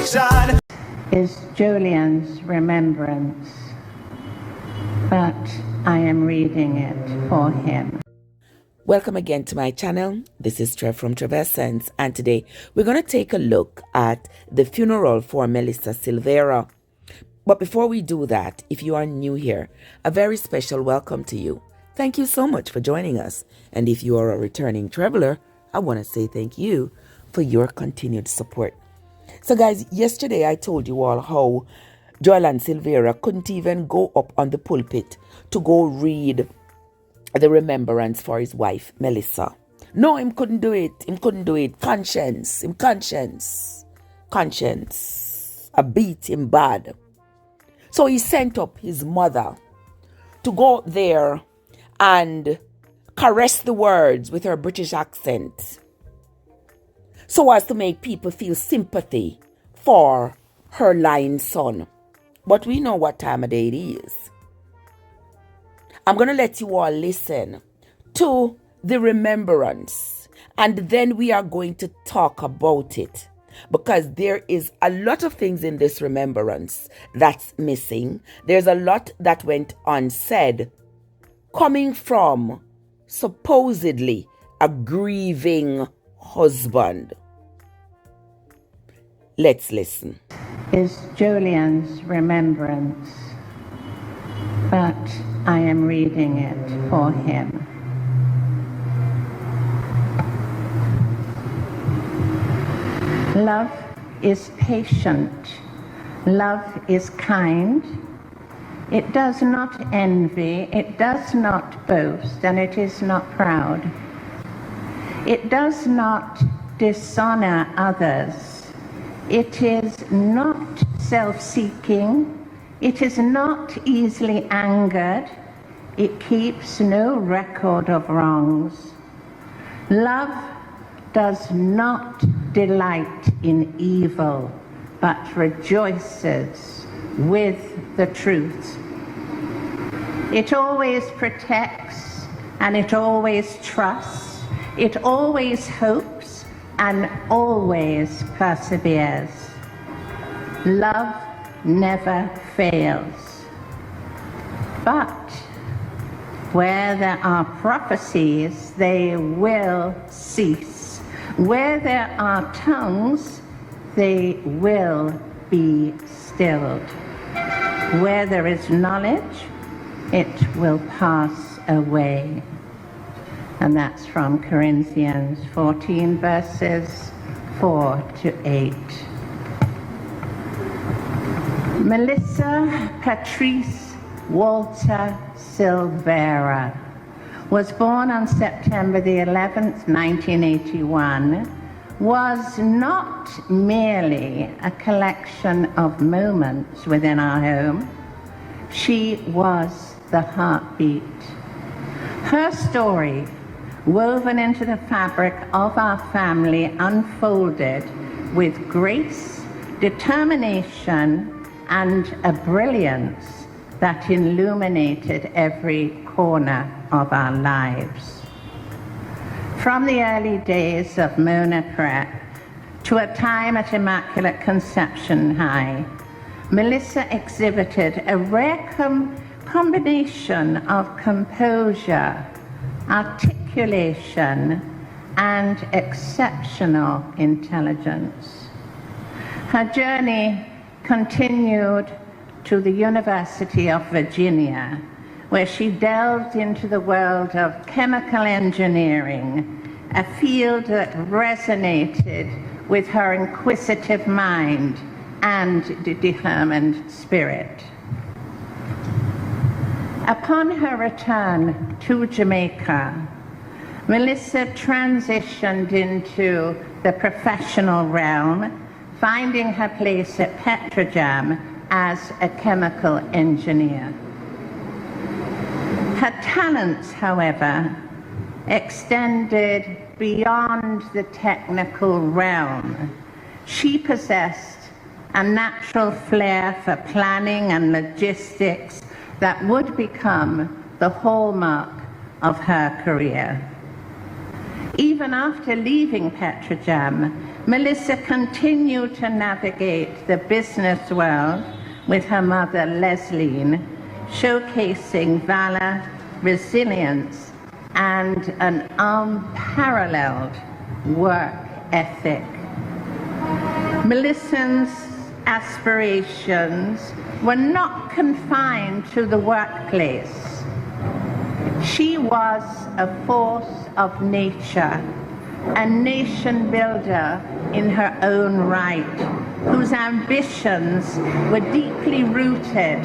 nation. Is Joylan's remembrance, but I am reading it for him. Welcome again to my channel. This is Trev from Trevessence, and today we're going to take a look at the funeral for Melissa Silvera. But before we do that, if you are new here, a very special welcome to you. Thank you so much for joining us. And if you are a returning traveler, I want to say thank you for your continued support. So guys, yesterday I told you all how Joylan Silvera couldn't even go up on the pulpit to go read the remembrance for his wife, Melissa. No, him couldn't do it. Him couldn't do it. Conscience. I beat him bad. So he sent up his mother to go there and caress the words with her British accent, so as to make people feel sympathy for her lying son. But we know what time of day it is. I'm going to let you all listen to the remembrance, and then we are going to talk about it, because there is a lot of things in this remembrance that's missing. There's a lot that went unsaid, coming from supposedly a grieving husband. Let's listen. Is Joylan's remembrance, but I am reading it for him. Love is patient. Love is kind. It does not envy. It does not boast, and it is not proud. It does not dishonor others. It is not self-seeking. It is not easily angered. It keeps no record of wrongs. Love does not delight in evil, but rejoices with the truth. It always protects, and it always trusts. It always hopes and always perseveres. Love never fails. But where there are prophecies, they will cease. Where there are tongues, they will be stilled. Where there is knowledge, it will pass away. And that's from Corinthians 14, verses 4 to 8. Melissa Patrice Walter Silvera was born on September the 11th, 1981, was not merely a collection of moments within our home. She was the heartbeat. Her story, woven into the fabric of our family, unfolded with grace, determination, and a brilliance that illuminated every corner of our lives. From the early days of Mona Prep to a time at Immaculate Conception High, Melissa exhibited a rare combination of composure, articulation, and exceptional intelligence. Her journey continued to the University of Virginia, where she delved into the world of chemical engineering, a field that resonated with her inquisitive mind and determined spirit. Upon her return to Jamaica, Melissa transitioned into the professional realm, finding her place at Petrojam as a chemical engineer. Her talents, however, extended beyond the technical realm. She possessed a natural flair for planning and logistics that would become the hallmark of her career. Even after leaving Petrojam, Melissa continued to navigate the business world with her mother, Leslie, showcasing valor, resilience, and an unparalleled work ethic. Melissa's aspirations were not confined to the workplace. She was a force of nature, a nation builder in her own right, whose ambitions were deeply rooted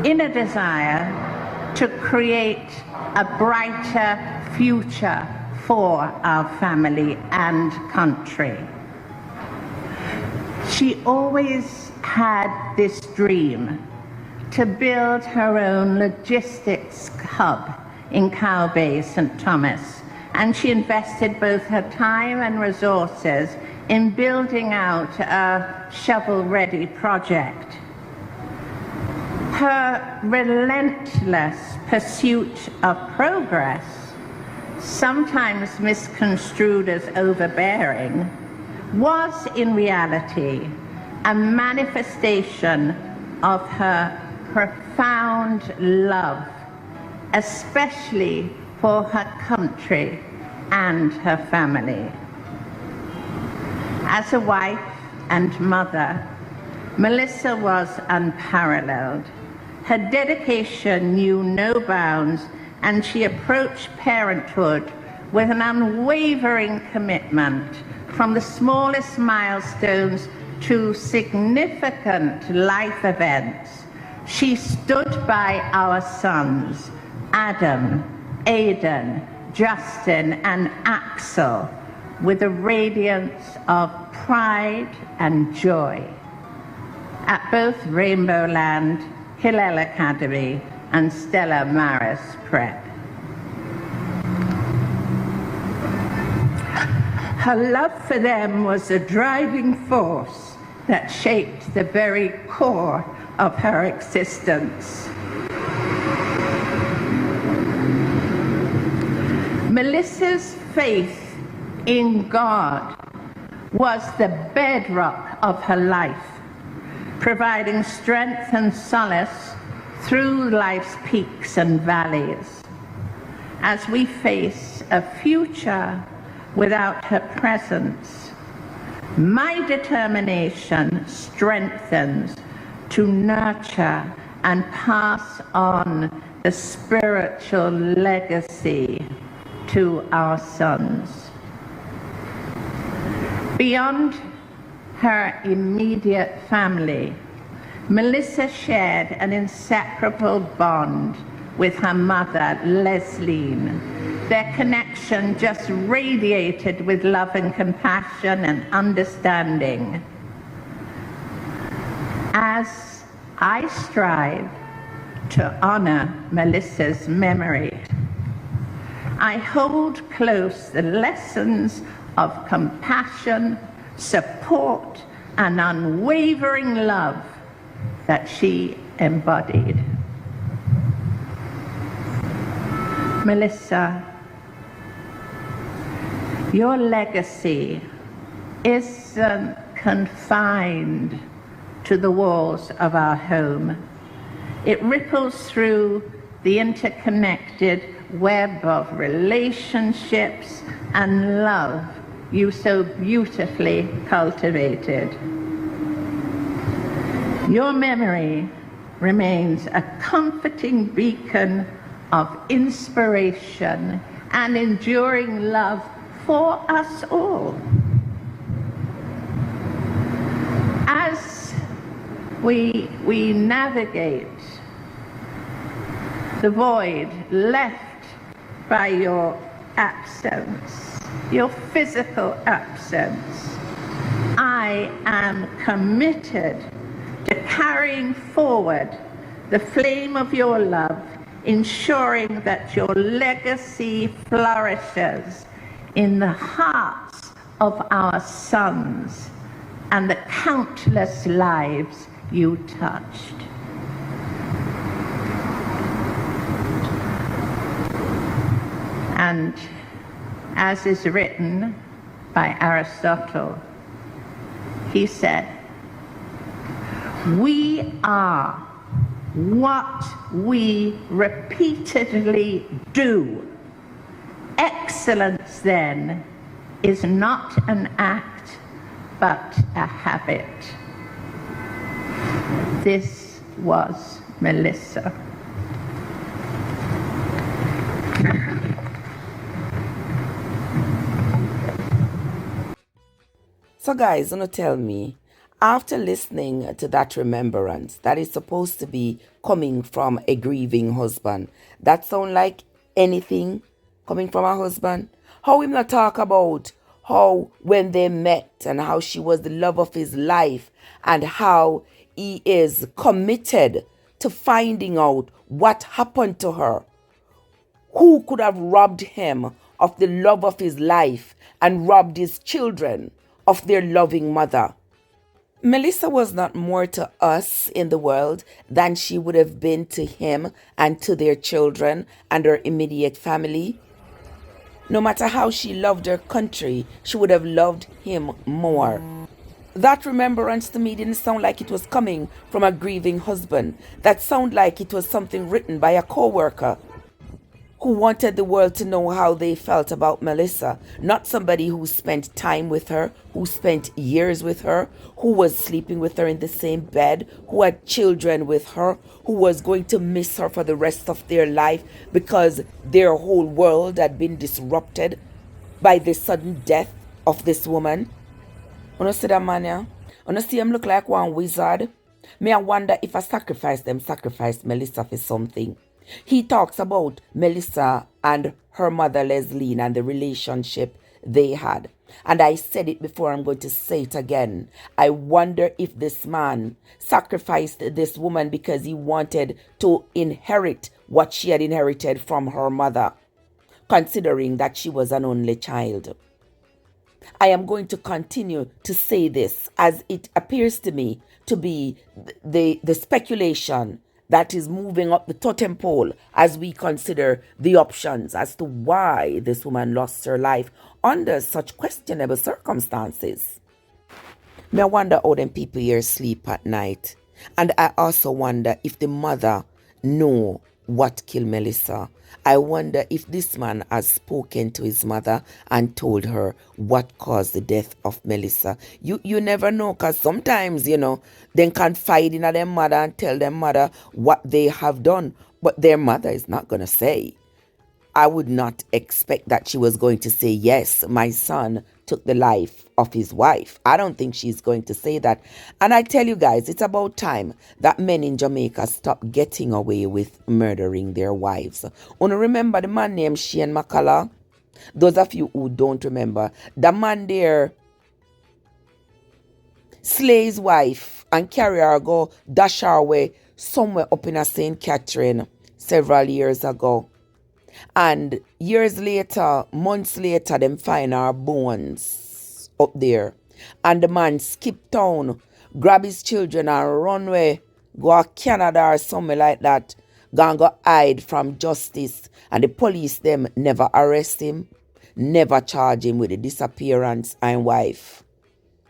in a desire to create a brighter future for our family and country. She always had this dream to build her own logistics hub in Cow Bay, St. Thomas, and she invested both her time and resources in building out a shovel-ready project. Her relentless pursuit of progress, sometimes misconstrued as overbearing, was in reality a manifestation of her profound love, especially for her country and her family. As a wife and mother, Melissa was unparalleled. Her dedication knew no bounds, and she approached parenthood with an unwavering commitment, from the smallest milestones to significant life events. She stood by our sons, Adam, Aidan, Justin, and Axel, with a radiance of pride and joy at both Rainbowland, Hillel Academy, and Stella Maris Prep. Her love for them was a driving force that shaped the very core of her existence. Melissa's faith in God was the bedrock of her life, providing strength and solace through life's peaks and valleys. As we face a future without her presence, my determination strengthens to nurture and pass on the spiritual legacy to our sons. Beyond her immediate family, Melissa shared an inseparable bond with her mother, Leslie. Their connection just radiated with love and compassion and understanding. As I strive to honor Melissa's memory, I hold close the lessons of compassion, support, and unwavering love that she embodied. Melissa, your legacy isn't confined to the walls of our home. It ripples through the interconnected web of relationships and love you so beautifully cultivated. Your memory remains a comforting beacon of inspiration and enduring love for us all. As we navigate the void left by your absence, your physical absence, I am committed to carrying forward the flame of your love, ensuring that your legacy flourishes in the hearts of our sons and the countless lives you touched. And as is written by Aristotle. He said, "We are what we repeatedly do. Excellence, then, is not an act, but a habit." This was Melissa. So guys, gonna tell me, after listening to that remembrance that is supposed to be coming from a grieving husband, that sound like anything coming from a husband? How him not talk about how when they met and how she was the love of his life and how he is committed to finding out what happened to her? Who could have robbed him of the love of his life and robbed his children of their loving mother? Melissa was not more to us in the world than she would have been to him and to their children and her immediate family. No matter how she loved her country, she would have loved him more. That remembrance to me didn't sound like it was coming from a grieving husband. That sounded like it was something written by a co-worker who wanted the world to know how they felt about Melissa, not somebody who spent time with her, who spent years with her, who was sleeping with her in the same bed, who had children with her, who was going to miss her for the rest of their life because their whole world had been disrupted by the sudden death of this woman. You see that man, yeah? You see him look like one wizard? Me, I wonder if I sacrificed Melissa for something. He talks about Melissa and her mother Leslie and the relationship they had. And I said it before, I'm going to say it again. I wonder if this man sacrificed this woman because he wanted to inherit what she had inherited from her mother, considering that she was an only child. I am going to continue to say this as it appears to me to be the speculation that is moving up the totem pole as we consider the options as to why this woman lost her life under such questionable circumstances. Me, I wonder how them people here sleep at night. And I also wonder if the mother know what killed Melissa. I wonder if this man has spoken to his mother and told her what caused the death of Melissa. You never know, because sometimes, they confide in their mother and tell their mother what they have done, but their mother is not going to say. I would not expect that she was going to say, yes, my son took the life of his wife. I don't think she's going to say that. And I tell you guys, it's about time that men in Jamaica stop getting away with murdering their wives. Wanna remember the man named Shane McCullough? Those of you who don't remember, the man there slay his wife and carry her go dash her away somewhere up in a St. Catherine several years ago. And years later, months later, them find our bones up there. And the man skip town, grab his children and run away, go to Canada or somewhere like that, go hide from justice. And the police them never arrest him, never charge him with the disappearance and wife.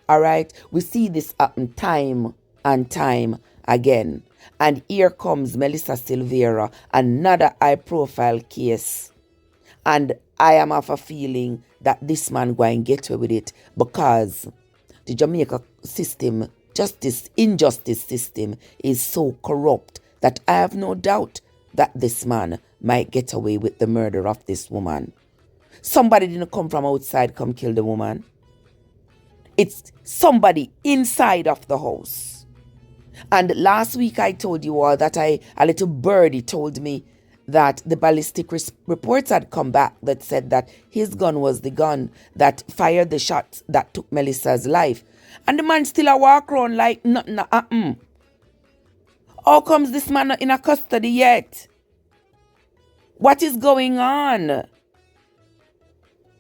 Alright, we see this happen time and time again. And here comes Melissa Silvera, another high-profile case. And I am of a feeling that this man going to get away with it because the Jamaica system, injustice system is so corrupt that I have no doubt that this man might get away with the murder of this woman. Somebody didn't come from outside, come kill the woman. It's somebody inside of the house. And last week I told you all that a little birdie told me that the ballistic reports had come back that said that his gun was the gun that fired the shots that took Melissa's life. And the man still a walk around like nothing happened. How comes this man not in a custody yet? What is going on?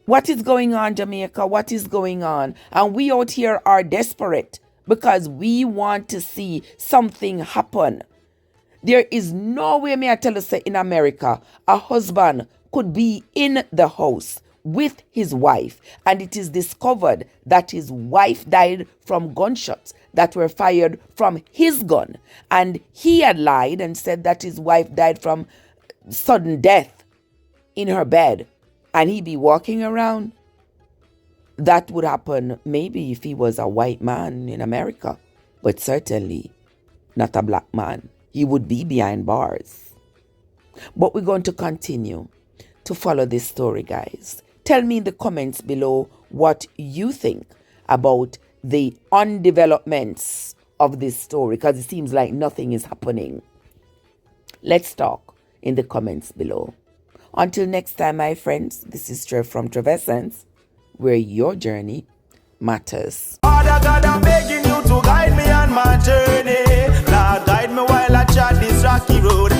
What is going on, Jamaica? What is going on? And we out here are desperate because we want to see something happen. There is no way, may I tell you, say in America, a husband could be in the house with his wife, and it is discovered that his wife died from gunshots that were fired from his gun, and he had lied and said that his wife died from sudden death in her bed, and he be walking around. That would happen maybe if he was a white man in America, but certainly not a black man. He would be behind bars. But we're going to continue to follow this story, guys. Tell me in the comments below what you think about the undevelopments of this story, because it seems like nothing is happening. Let's talk in the comments below. Until next time, my friends, this is Trev from Trevessence, where your journey matters. Father God, I'm begging you to guide me on my journey. Lord, guide me while I tread this rocky road.